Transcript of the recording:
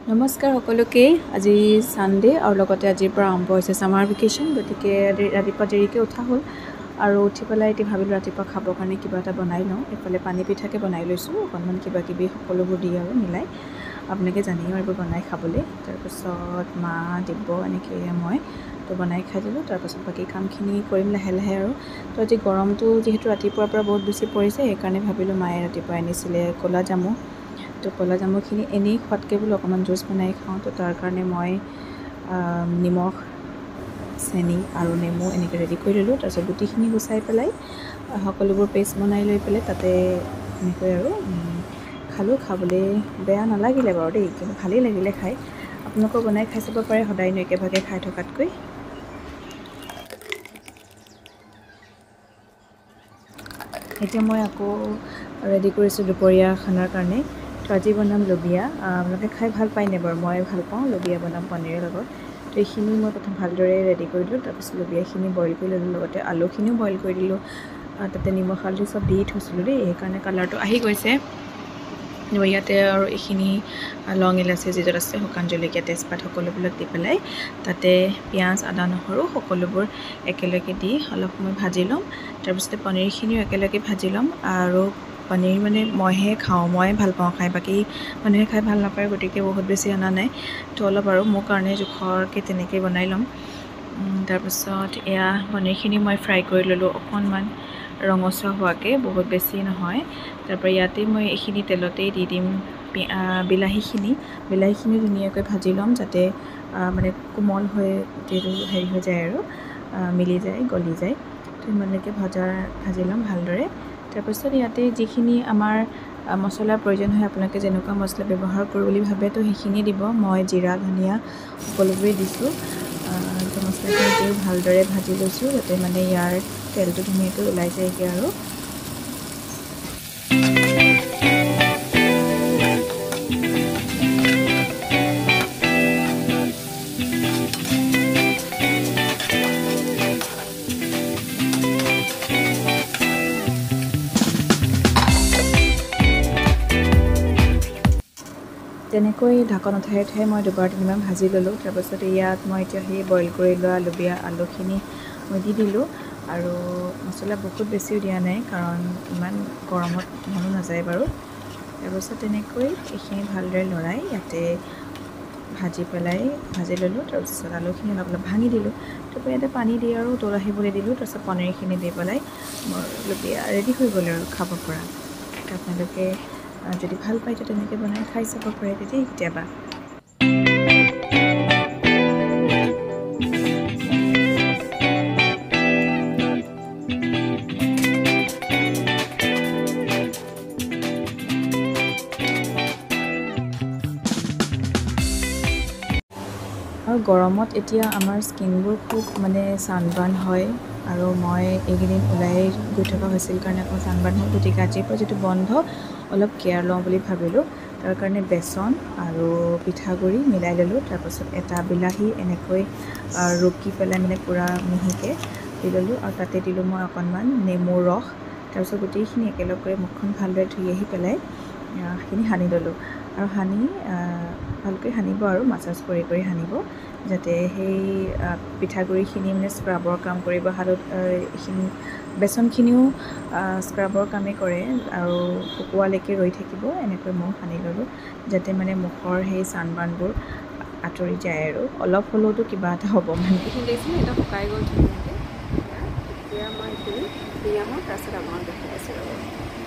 নমস্কাৰ সকলোকে আজি সানডে আৰু লগতে আজিৰ পৰা আৰম্ভ হৈছে সামাৰ ভেকেশ্যন গতিকে ৰাতিপুৱা দেৰিকৈ উঠা হ'ল আৰু উঠি পেলাই এতিয়া ভাবিলোঁ ৰাতিপুৱা খাবৰ কাৰণে কিবা এটা বনাই লওঁ এইফালে পানী পিঠাকে বনাই লৈছোঁ অকণমান কিবা কিবি সকলোবোৰ দি আৰু মিলাই আপোনালোকে জানেই আৰু এইবোৰ বনাই খাবলৈ তাৰপিছত মা দিব এনেকৈ মই তো বনাই খাই দিলোঁ তাৰপাছত বাকী কামখিনি কৰিম লাহে লাহে আৰু তো আজি গৰমটো যিহেতু ৰাতিপুৱাৰ পৰা বহুত বেছি পৰিছে সেইকাৰণে ভাবিলোঁ মায়ে ৰাতিপুৱা আনিছিলে ক'লা জামু তো ক'লা জামুখিনি এনেই খোৱাতকৈ বোলো অকণমান জুচ বনাই খাওঁ তো তাৰ কাৰণে মই নিমখ চেনি আৰু নেমু এনেকৈ ৰেডি কৰি ল'লোঁ তাৰপিছত গুটিখিনি গুচাই পেলাই সকলোবোৰ পেষ্ট বনাই লৈ পেলাই তাতে এনেকৈ আৰু খালোঁ খাবলৈ বেয়া নালাগিলে বাৰু দেই কিন্তু ভালেই লাগিলে খাই আপোনালোকেও বনাই খাই চাব পাৰে সদায়নো একেভাগে খাই থকাতকৈ এতিয়া মই আকৌ ৰেডি কৰিছোঁ দুপৰীয়া খানাৰ কাৰণে তো আজি বনাম লবিয়া আপোনালোকে খাই ভাল পায়নে বাৰু মই ভাল পাওঁ লবিয়া বনাম পনীৰৰ লগত তো এইখিনি মই প্ৰথম ভালদৰে ৰেডি কৰি দিলোঁ তাৰপিছত লবিয়াখিনি বইল কৰি ল'লোঁ লগতে আলুখিনিও বইল কৰি দিলোঁ তাতে নিমখ হালধি চব দি থৈছিলোঁ দেই সেইকাৰণে কালাৰটো আহি গৈছে ইয়াতে আৰু এইখিনি লং ইলাচি যিটোত আছে শুকান জলকীয়া তেজপাত সকলোবিলাক দি পেলাই তাতে পিঁয়াজ আদা নহৰু সকলোবোৰ একেলগে দি অলপ সময় ভাজি ল'ম তাৰপিছতে পনীৰখিনিও একেলগে ভাজি ল'ম আৰু পনীৰ মানে মইহে খাওঁ মই ভাল পাওঁ খাই বাকী মানুহে খাই ভাল নাপায় গতিকে বহুত বেছি অনা নাই তো অলপ আৰু মোৰ কাৰণে জোখৰকৈ তেনেকৈ বনাই ল'ম তাৰপিছত এয়া পনীৰখিনি মই ফ্ৰাই কৰি ল'লোঁ অকণমান ৰঙচুৱা হোৱাকৈ বহুত বেছি নহয় তাৰপৰা ইয়াতে মই এইখিনি তেলতেই দি দিম বিলাহীখিনি ধুনীয়াকৈ ভাজি ল'ম যাতে মানে কোমল হৈ গোটেইটো হেৰি হৈ যায় আৰু মিলি যায় গলি যায় তো ইমানলৈকে ভাজি ল'ম ভালদৰে তাৰপিছত ইয়াতে যিখিনি আমাৰ মছলাৰ প্ৰয়োজন হয় আপোনালোকে যেনেকুৱা মছলা ব্যৱহাৰ কৰোঁ বুলি ভাবে তো সেইখিনি দিব মই জিৰা ধনিয়া সকলোবোৰেই দিছোঁ তো মছলাখিনি দিও ভালদৰে ভাজি লৈছোঁ যাতে মানে ইয়াৰ তেলটো ধুনীয়াকৈ ওলাই যায়গৈ আৰু তেনেকৈ ঢাকন উঠাই উঠাই মই দুবাৰ তিনিবাৰ ভাজি ল'লোঁ তাৰপাছত ইয়াত মই এতিয়া সেই বইল কৰি লোৱা লবিয়া আলুখিনি মই দি দিলোঁ আৰু মছলা বহুত বেছিও দিয়া নাই কাৰণ ইমান গৰমত মনো নাযায় বাৰু তাৰপাছত তেনেকৈ এইখিনি ভালদৰে লৰাই ইয়াতে ভাজি ল'লোঁ তাৰপিছত আলুখিনি অলপ অলপ ভাঙি দিলোঁ তাৰপৰা ইয়াতে পানী দি আৰু উতল আহিবলৈ দিলোঁ তাৰপিছত পনীৰখিনি দি পেলাই মোৰ লবিয়া ৰেডি হৈ গ'ল আৰু খাব পৰা আপোনালোকে যদি ভাল পায় তো তেনেকৈ বনাই খাই চাব পাৰে তেতিয়া কেতিয়াবা আৰু গৰমত এতিয়া আমাৰ স্কিনবোৰ খুব মানে ছানবাৰ্ণ হয় আৰু মই এইকেইদিন ওলাই গৈ থকা হৈছিল কাৰণে আকৌ ছানবাৰ্ণ হ'ল গতিকে আজিৰ পৰা যিটো বন্ধ অলপ কেয়াৰ লওঁ বুলি ভাবিলোঁ তাৰ কাৰণে বেচন আৰু পিঠাগুড়ি মিলাই ল'লোঁ তাৰপাছত এটা বিলাহী এনেকৈ ৰুকি পেলাই মানে পূৰা মিহিকৈ দি ল'লোঁ আৰু তাতে দিলোঁ মই অকণমান নেমুৰ ৰস তাৰপিছত গোটেইখিনি একেলগ কৰি মুখখন ভালদৰে ধুই আহি পেলাই সেইখিনি সানি ল'লোঁ আৰু সানি ভালকৈ সানিব আৰু মাছাজ কৰি সানিব যাতে সেই পিঠাগুড়িখিনি মানে স্ক্ৰাবৰ কাম কৰিব এইখিনি বেচনখিনিও স্ক্ৰাবৰ কামেই কৰে আৰু শুকোৱালৈকে ৰৈ থাকিব এনেকৈ মই সানি ল'লোঁ যাতে মানে মুখৰ সেই ছানবাৰ্ণবোৰ আঁতৰি যায় আৰু অলপ হ'লেওতো কিবা এটা হ'ব মানে এইখিনি দেখিছিলোঁ এটা শুকাই গ'ল ধুনীয়াকৈ এতিয়া মই এইখিনি দিয়া মই তাৰপিছত আপোনাক দেখাই আছোঁ আৰু